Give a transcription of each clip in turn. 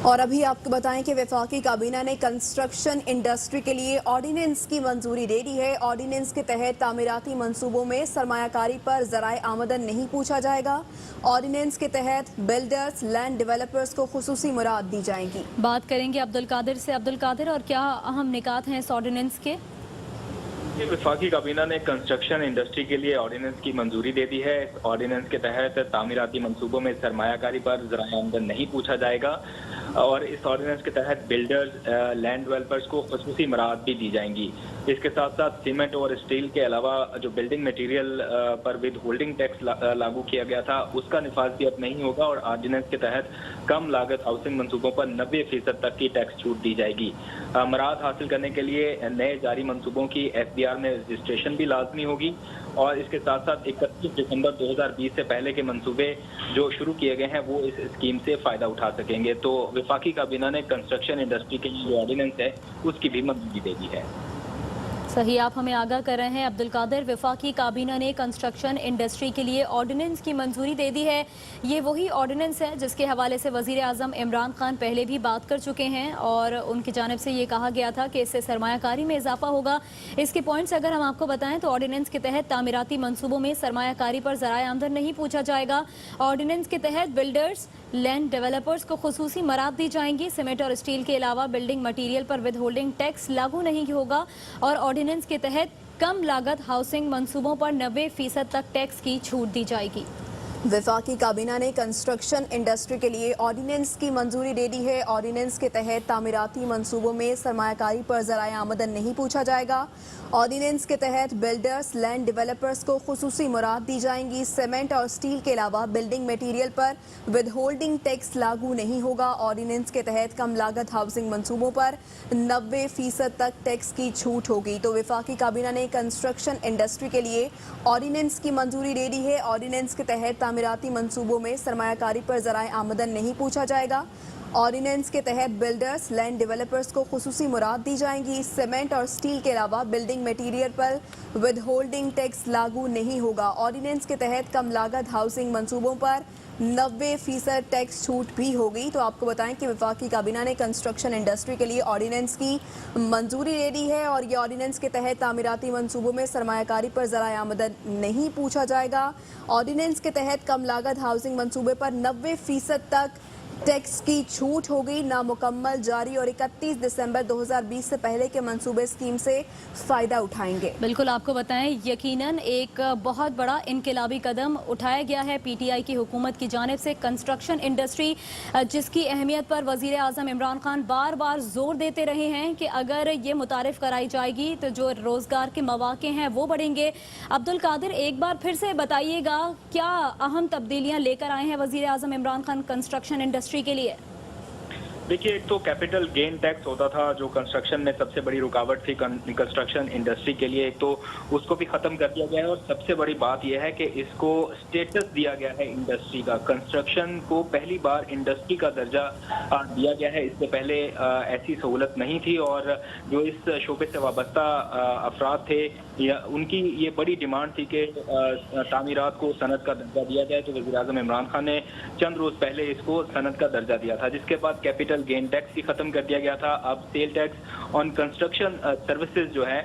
और अभी आपको बताएं कि वफाकी काबीना ने कंस्ट्रक्शन इंडस्ट्री के लिए ऑर्डिनेंस की मंजूरी दे दी है। ऑर्डिनेंस के तहत तामीराती मंसूबों में सरमायाकारी पर ज़राए आमदन नहीं पूछा जाएगा। ऑर्डिनेंस के तहत बिल्डर्स, लैंड डेवलपर्स को खुसूसी मुराद दी जाएगी। बात करेंगे अब्दुल कादिर से। अब्दुल कादिर, और क्या अहम निकात हैं इस ऑर्डिनेंस के? वफाकी काबीना ने कंस्ट्रक्शन इंडस्ट्री के लिए ऑर्डिनेंस की मंजूरी दे दी है। इस ऑर्डिनेंस के तहत तामीराती मंसूबों में सरमायाकारी पर ज़राए आमदन नहीं पूछा जाएगा और इस ऑर्डिनेंस के तहत बिल्डर्स, लैंड डेवलपर्स को खुसूसी मराहत भी दी जाएंगी। इसके साथ साथ सीमेंट और स्टील के अलावा जो बिल्डिंग मटीरियल पर विद होल्डिंग टैक्स लागू किया गया था उसका निफाज भी अब नहीं होगा और ऑर्डिनेंस के तहत कम लागत हाउसिंग मंसूबों पर 90% तक की टैक्स छूट दी जाएगी। मराहत हासिल करने के लिए नए जारी मंसूबों की SDR में रजिस्ट्रेशन भी लाजमी होगी और इसके साथ साथ 31 दिसंबर 2020 से पहले के मंसूबे जो शुरू किए गए हैं वो इस स्कीम से फायदा उठा सकेंगे। तो वफाकी काबीना ने कंस्ट्रक्शन इंडस्ट्री के लिए जो ऑर्डिनेंस है उसकी भी मंजूरी दे दी है। सही, आप हमें आगाह कर रहे हैं अब्दुल कादिर। वफाकी काबीना ने कंस्ट्रक्शन इंडस्ट्री के लिए ऑर्डिनेंस की मंजूरी दे दी है। ये वही ऑर्डिनेंस है जिसके हवाले से वज़ीर आज़म इमरान खान पहले भी बात कर चुके हैं और उनकी जानिब से ये कहा गया था कि इससे सरमायाकारी में इजाफा होगा। इसके पॉइंट्स अगर हम आपको बताएं तो ऑर्डिनेंस के तहत तामीराती मनसूबों में सरमायाकारी पर ज़राए आमदन नहीं पूछा जाएगा। ऑर्डिनेंस के तहत बिल्डर्स, लैंड डेवलपर्स को खुसूसी मराहत दी जाएंगी। सीमेंट और स्टील के अलावा बिल्डिंग मटीरियल पर विद होल्डिंग टैक्स लागू नहीं होगा और ऑर्डिनेंस के तहत कम लागत हाउसिंग मंसूबों पर 90% तक टैक्स की छूट दी जाएगी। वफाकी काबीना ने कंस्ट्रक्शन इंडस्ट्री के लिए ऑर्डिनेंस की मंजूरी दे दी है। ऑर्डिनेंस के तहत तामीराती मंसूबों में सरमायाकारी पर ज़राए आमदन नहीं पूछा जाएगा। ऑर्डिनेंस के तहत बिल्डर्स, लैंड डेवलपर्स को खुसूसी मुराद दी जाएंगी। सीमेंट और स्टील के अलावा बिल्डिंग मटीरियल पर विद होल्डिंग टैक्स लागू नहीं होगा। ऑर्डिनेंस के तहत कम लागत हाउसिंग मंसूबों पर 90% तक टैक्स की छूट होगी। तो वफाकी काबीना ने कंस्ट्रक्शन इंडस्ट्री के लिए ऑर्डिनेंस की मंजूरी दे दी है। ऑर्डिनेंस के तहत तामीराती मंसूबों में सरमायाकारी पर ज़राए आमदन नहीं पूछा जाएगा। ऑर्डिनेंस के तहत बिल्डर्स, लैंड डेवलपर्स को खुसूसी मुराद दी जाएंगी। सीमेंट और स्टील के अलावा बिल्डिंग मटीरियल पर विद होल्डिंग टैक्स लागू नहीं होगा। ऑर्डिनेंस के तहत कम लागत हाउसिंग मंसूबों पर 90% टैक्स छूट भी होगी। तो आपको बताएं कि वफाकी काबीना ने कंस्ट्रक्शन इंडस्ट्री के लिए ऑर्डिनेंस की मंजूरी दे दी है और ये ऑर्डिनेंस के तहत तामीराती मंसूबों में सरमायाकारी पर ज़राए आमदन नहीं पूछा जाएगा। ऑर्डिनेंस के तहत कम लागत हाउसिंग मंसूबे पर 90% तक टैक्स की छूट होगी। नामुकम्मल, जारी और 31 दिसंबर 2020 से पहले के मंसूबे स्कीम से फ़ायदा उठाएंगे। बिल्कुल, आपको बताएं यकीनन एक बहुत बड़ा इनकलाबी कदम उठाया गया है PTI की हुकूमत की जानिब से। कंस्ट्रक्शन इंडस्ट्री जिसकी अहमियत पर वज़ीर आज़म इमरान खान बार बार जोर देते रहे हैं कि अगर ये मुतारिफ कराई जाएगी तो जो रोज़गार के मौके हैं वो बढ़ेंगे। अब्दुल कादिर, एक बार फिर से बताइएगा क्या अहम तब्दीलियाँ लेकर आए हैं वज़ीर आज़म इमरान खान कंस्ट्रक्शन इंडस्ट्री के लिए? देखिए, एक तो कैपिटल गेन टैक्स होता था जो कंस्ट्रक्शन में सबसे बड़ी रुकावट थी कंस्ट्रक्शन इंडस्ट्री के लिए, एक तो उसको भी खत्म कर दिया गया है और सबसे बड़ी बात यह है कि इसको स्टेटस दिया गया है इंडस्ट्री का। कंस्ट्रक्शन को पहली बार इंडस्ट्री का दर्जा दिया गया है। इससे पहले ऐसी सहूलत नहीं थी और जो इस शोबे से वाबस्ता अफराद थे उनकी ये बड़ी डिमांड थी कि तामीरात को सनत का दर्जा दिया जाए। तो वज़ीर आज़म इमरान खान ने चंद रोज़ पहले इसको सनत का दर्जा दिया था, जिसके बाद कैपिटल गेन टैक्स भी खत्म कर दिया गया था। अब sale tax on construction services जो है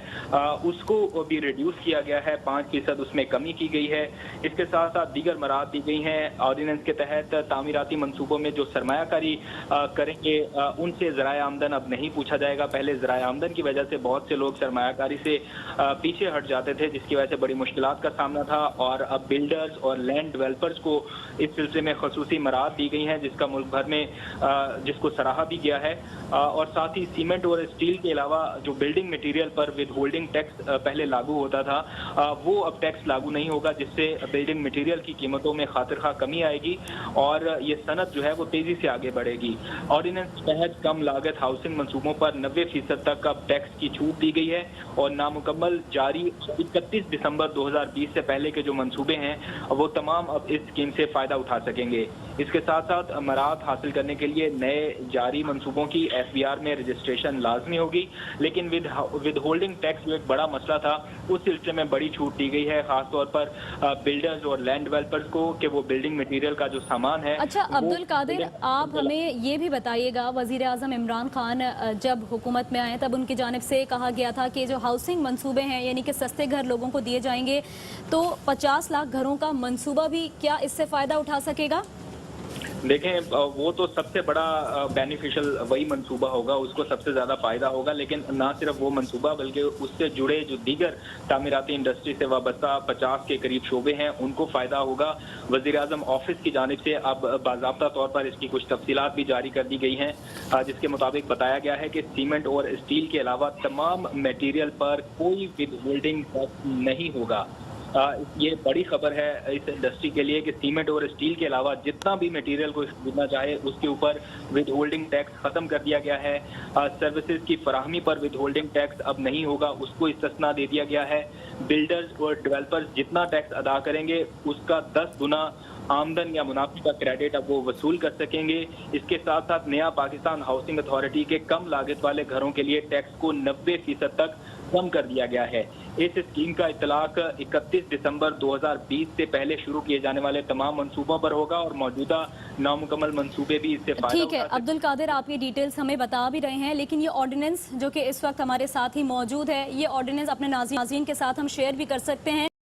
उसको भी रिड्यूस किया गया है, 5% उसमें कमी की गई है। इसके साथ साथ दीगर मराहत दी गई हैं। ऑर्डिनेंस के तहत तामीराती मंसूबों में जो सरमायाकारी करेंगे उनसे ज़राए आमदन अब नहीं पूछा जाएगा। पहले ज़राए आमदन की वजह से बहुत से लोग सरमायाकारी से पीछे हट जाते थे, जिसकी वजह से बड़ी मुश्किलात का सामना था और अब बिल्डर्स और लैंड डेवलपर्स को इस सिलसिले में खसूसी मराहत दी गई हैं जिसका मुल्क भर में जिसको सराहा भी गया है। और साथ ही सीमेंट और स्टील के अलावा जो बिल्डिंग मटेरियल पर विद होल्डिंग टैक्स पहले लागू होता था वो अब टैक्स लागू नहीं होगा, जिससे बिल्डिंग मटेरियल की कीमतों में खातिर खा कमी आएगी और ये सनत जो है वो तेजी से आगे बढ़ेगी। ऑर्डिनेंस के तहत कम लागत हाउसिंग मंसूबों पर 90% तक अब टैक्स की छूट दी गई है और नामुकम्मल, जारी 31 दिसंबर 2020 से पहले के जो मंसूबे हैं वो तमाम अब इस स्कीम से फायदा उठा सकेंगे। इसके साथ साथ मराहत हासिल करने के लिए नए जारी मंसूबों की FBR में रजिस्ट्रेशन लाजमी होगी, लेकिन विद होल्डिंग टैक्स जो एक बड़ा मसला था उस सिलसिले में बड़ी छूट दी गई है, खासतौर पर बिल्डर्स और लैंड डेवलपर्स को कि वो बिल्डिंग मटेरियल का जो सामान है। अच्छा अब्दुल कादिर, आप हमें ये भी बताइएगा, वजीर आज़म इमरान खान जब हुकूमत में आए तब उनकी जानिब से कहा गया था कि जो हाउसिंग मंसूबे हैं यानी कि सस्ते घर लोगों को दिए जाएंगे, तो 50 लाख घरों का मंसूबा भी क्या इससे फ़ायदा उठा सकेगा? देखें, वो तो सबसे बड़ा बेनिफिशियल वही मंसूबा होगा, उसको सबसे ज़्यादा फ़ायदा होगा, लेकिन ना सिर्फ वो मंसूबा बल्कि उससे जुड़े जो दीगर तामीराती इंडस्ट्री से वाबस्ता 50 के करीब शोबे हैं उनको फ़ायदा होगा। वज़ीर आज़म ऑफिस की जानिब से अब बाज़ाब्ता तौर पर इसकी कुछ तफसीलात भी जारी कर दी गई हैं, जिसके मुताबिक बताया गया है कि सीमेंट और स्टील के अलावा तमाम मटीरियल पर कोई विद होल्डिंग टैक्स नहीं होगा। ये बड़ी खबर है इस इंडस्ट्री के लिए कि सीमेंट और स्टील के अलावा जितना भी मटेरियल को खरीदना चाहे उसके ऊपर विद होल्डिंग टैक्स खत्म कर दिया गया है। सर्विसेज की फराहमी पर विद होल्डिंग टैक्स अब नहीं होगा, उसको इस्तिस्ना दे दिया गया है। बिल्डर्स और डेवलपर्स जितना टैक्स अदा करेंगे उसका 10 गुना आमदन या मुनाफे का क्रेडिट अब वो वसूल कर सकेंगे। इसके साथ साथ नया पाकिस्तान हाउसिंग अथॉरिटी के कम लागत वाले घरों के लिए टैक्स को 90% तक कम कर दिया गया है। इस स्कीम का इतलाक 31 दिसंबर 2020 से पहले शुरू किए जाने वाले तमाम मंसूबों पर होगा और मौजूदा नामुकम्मल मंसूबे भी इससे फायदा ठीक है अब्दुल कादिर, आप ये डिटेल्स हमें बता भी रहे हैं, लेकिन ये ऑर्डिनेंस जो कि इस वक्त हमारे साथ ही मौजूद है, ये ऑर्डिनेंस अपने नाज़रीन के साथ हम शेयर भी कर सकते हैं।